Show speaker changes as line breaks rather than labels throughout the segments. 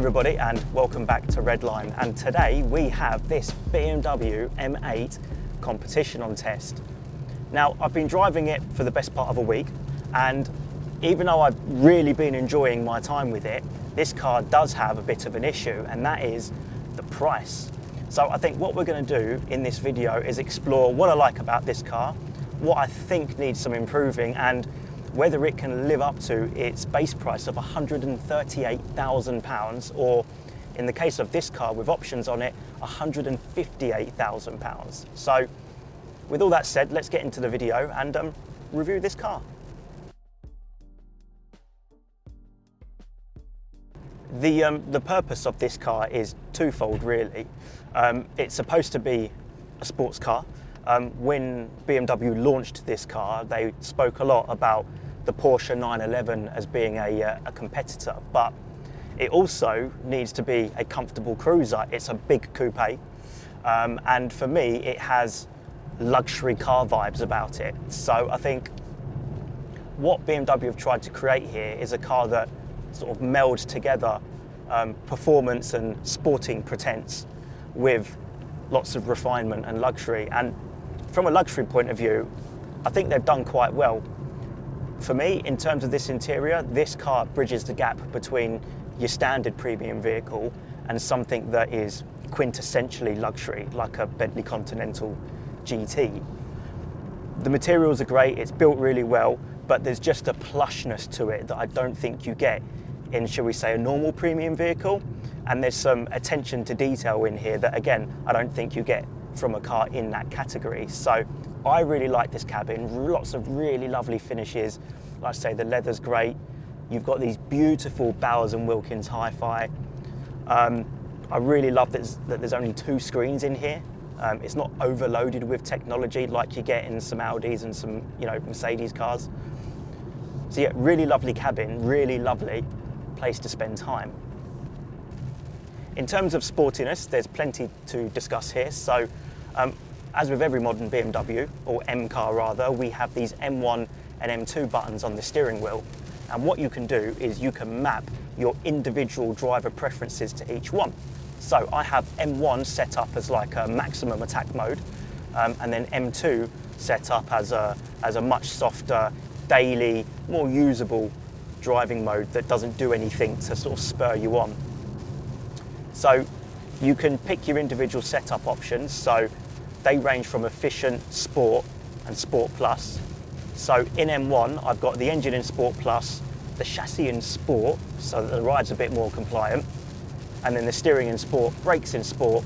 everybody and welcome back to Redline, and today we have this BMW M8 Competition on test. Now I've been driving it for the best part of a week, and even though I've really been enjoying my time with it, this car does have a bit of an issue, and that is the price. So I think what we're going to do in this video is explore what I like about this car, what I think needs some improving, and whether it can live up to its base price of £138,000, or in the case of this car with options on it, £158,000. So with all that said, let's get into the video and review this car. The purpose of this car is twofold really. It's supposed to be a sports car. When BMW launched this car, they spoke a lot about the Porsche 911 as being a competitor, but it also needs to be a comfortable cruiser. It's a big coupe, and for me it has luxury car vibes about it. So I think what BMW have tried to create here is a car that sort of melds together performance and sporting pretense with lots of refinement and luxury. And from a luxury point of view, I think they've done quite well. For me, in terms of this interior, this car bridges the gap between your standard premium vehicle and something that is quintessentially luxury, like a Bentley Continental GT. The materials are great, it's built really well, but there's just a plushness to it that I don't think you get in, shall we say, a normal premium vehicle. And there's some attention to detail in here that, again, I don't think you get from a car in that category. So I really like this cabin, lots of really lovely finishes. Like I say, the leather's great. You've got these beautiful Bowers & Wilkins hi-fi. I really love that there's only 2 screens in here. It's not overloaded with technology like you get in some Audis and some, Mercedes cars. So yeah, really lovely cabin, really lovely place to spend time. In terms of sportiness, there's plenty to discuss here. So as with every modern BMW, or M car rather, we have these M1 and M2 buttons on the steering wheel. And what you can do is you can map your individual driver preferences to each one. So I have M1 set up as like a maximum attack mode, and then M2 set up as a much softer, daily, more usable driving mode that doesn't do anything to sort of spur you on. So you can pick your individual setup options. So they range from efficient, sport, and sport plus. So in M1, I've got the engine in sport plus, the chassis in sport, so that the ride's a bit more compliant, and then the steering in sport, brakes in sport,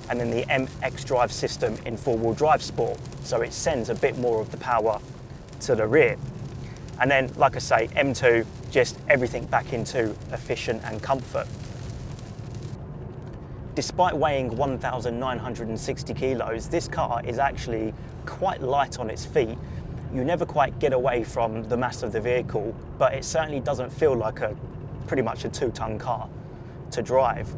and then the MX drive system in four-wheel drive sport. So it sends a bit more of the power to the rear. And then, like I say, M2, just everything back into efficient and comfort. Despite weighing 1,960 kilos, this car is actually quite light on its feet. You never quite get away from the mass of the vehicle, but it certainly doesn't feel like pretty much a 2-ton car to drive.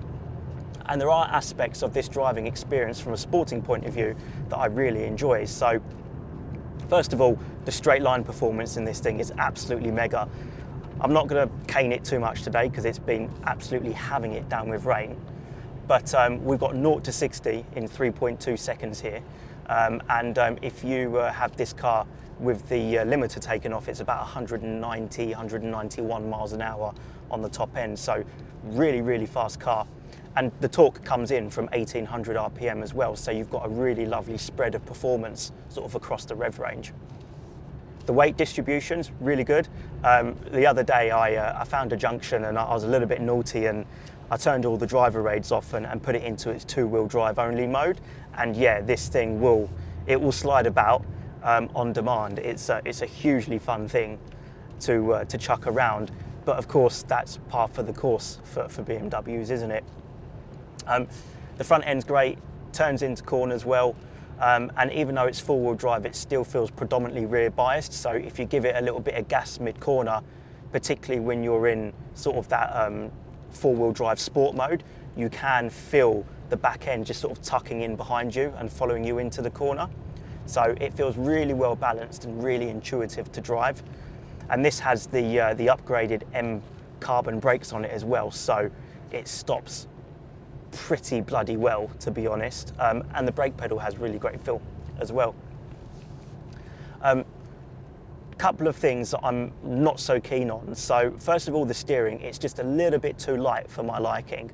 And there are aspects of this driving experience from a sporting point of view that I really enjoy. So first of all, the straight line performance in this thing is absolutely mega. I'm not going to cane it too much today because it's been absolutely having it down with rain. But we've got 0 to 60 in 3.2 seconds here. If you have this car with the limiter taken off, it's about 190, 191 miles an hour on the top end. So really, really fast car. And the torque comes in from 1800 RPM as well. So you've got a really lovely spread of performance sort of across the rev range. The weight distribution's really good. The other day I found a junction and I was a little bit naughty and I turned all the driver aids off and put it into its 2-wheel drive only mode. And yeah, this thing will slide about on demand. It's a hugely fun thing to chuck around. But of course, that's par for the course for BMWs, isn't it? The front end's great, turns into corners well. And even though it's 4-wheel drive, it still feels predominantly rear biased. So if you give it a little bit of gas mid-corner, particularly when you're in sort of that 4-wheel drive sport mode, you can feel the back end just sort of tucking in behind you and following you into the corner. So it feels really well balanced and really intuitive to drive. And this has the upgraded M carbon brakes on it as well. So it stops pretty bloody well, to be honest. And the brake pedal has really great feel as well. Couple of things that I'm not so keen on. So first of all, the steering, it's just a little bit too light for my liking.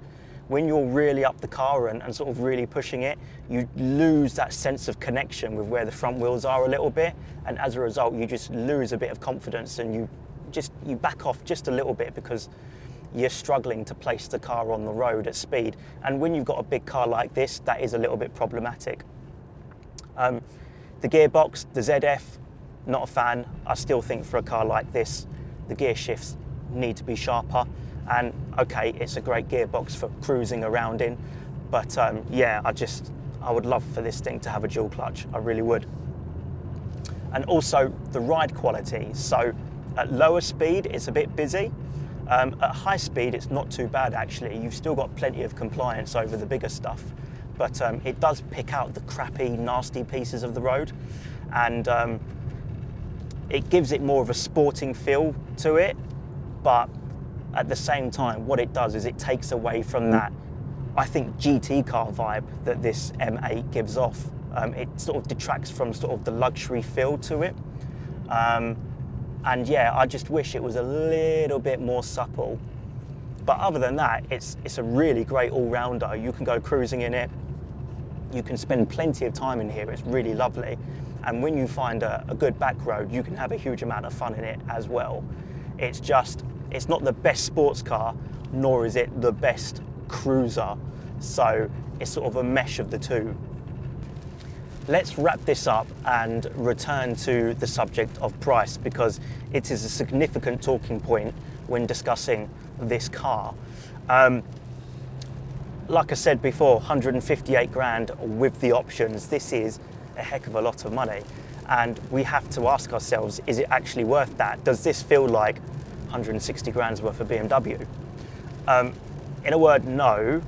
When you're really up the car and sort of really pushing it, you lose that sense of connection with where the front wheels are a little bit, and as a result you just lose a bit of confidence, and you back off just a little bit because you're struggling to place the car on the road at speed. And when you've got a big car like this, that is a little bit problematic. The gearbox, the ZF, not a fan. I still think for a car like this, the gear shifts need to be sharper. And okay, it's a great gearbox for cruising around in, but yeah, I would love for this thing to have a dual clutch. I really would. And also the ride quality. So at lower speed, it's a bit busy. At high speed, it's not too bad actually. You've still got plenty of compliance over the bigger stuff, but it does pick out the crappy, nasty pieces of the road, and it gives it more of a sporting feel to it. But at the same time, what it does is it takes away from that, I think, GT car vibe that this M8 gives off. It sort of detracts from sort of the luxury feel to it. And yeah, I just wish it was a little bit more supple. But other than that, it's a really great all-rounder. You can go cruising in it. You can spend plenty of time in here. It's really lovely. And when you find a good back road, you can have a huge amount of fun in it as well. It's not the best sports car, nor is it the best cruiser. So it's sort of a mesh of the two. Let's wrap this up and return to the subject of price, because it is a significant talking point when discussing this car. Like I said before, 158 grand with the options. This is a heck of a lot of money. And we have to ask ourselves, is it actually worth that? Does this feel like 160 grand's worth of BMW? In a word, no,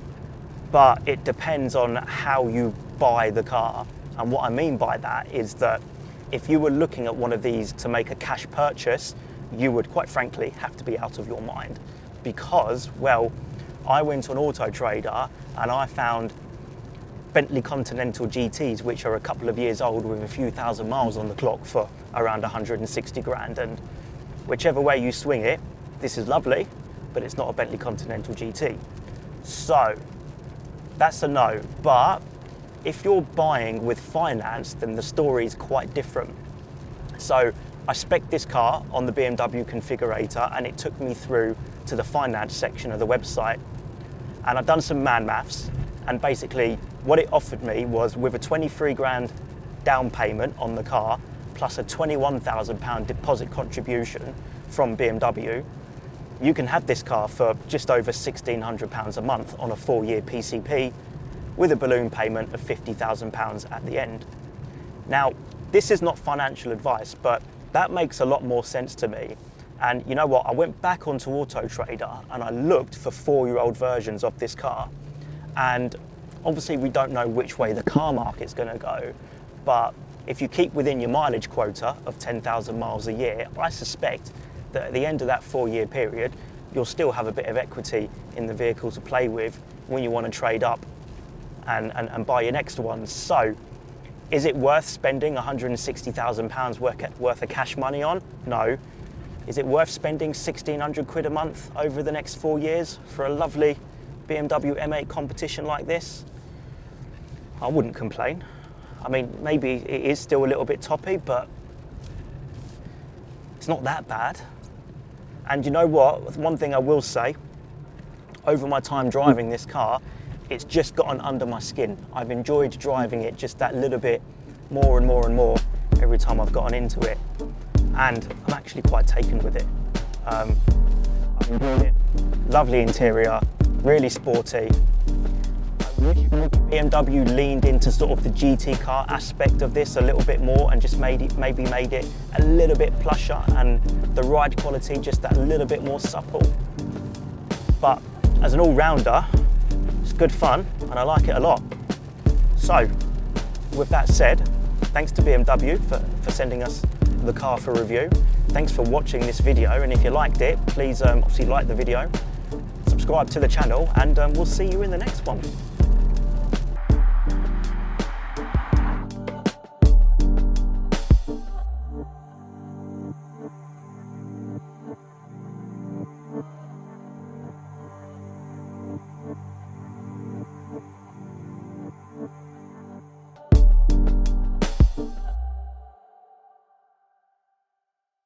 but it depends on how you buy the car. And what I mean by that is that if you were looking at one of these to make a cash purchase, you would quite frankly have to be out of your mind, because, well, I went on Auto Trader and I found Bentley Continental GTs, which are a couple of years old with a few thousand miles on the clock, for around 160 grand. And whichever way you swing it, this is lovely, but it's not a Bentley Continental GT. So that's a no. But if you're buying with finance, then the story is quite different. So I spec'd this car on the BMW configurator, and it took me through to the finance section of the website. And I've done some man maths, and basically what it offered me was, with a 23 grand down payment on the car, plus a £21,000 deposit contribution from BMW, you can have this car for just over £1,600 a month on a 4-year PCP, with a balloon payment of £50,000 at the end. Now, this is not financial advice, but that makes a lot more sense to me. And you know what? I went back onto Auto Trader and I looked for 4-year-old versions of this car. And obviously we don't know which way the car market's going to go, but if you keep within your mileage quota of 10,000 miles a year, I suspect that at the end of that 4-year period, you'll still have a bit of equity in the vehicle to play with when you want to trade up and buy your next one. So, is it worth spending £160,000 worth of cash money on? No. Is it worth spending 1,600 quid a month over the next 4 years for a lovely BMW M8 Competition like this? I wouldn't complain. I mean, maybe it is still a little bit toppy, but it's not that bad. And you know what? One thing I will say, over my time driving this car, it's just gotten under my skin. I've enjoyed driving it just that little bit more and more and more every time I've gotten into it. And I'm actually quite taken with it. I've enjoyed it. Lovely interior, really sporty. I wish BMW leaned into sort of the GT car aspect of this a little bit more and just maybe made it a little bit plusher, and the ride quality just that little bit more supple. But as an all-rounder, it's good fun and I like it a lot. So, with that said, thanks to BMW for sending us the car for review. Thanks for watching this video, and if you liked it, please obviously like the video, subscribe subscribe to the channel, and we'll see you in the next one.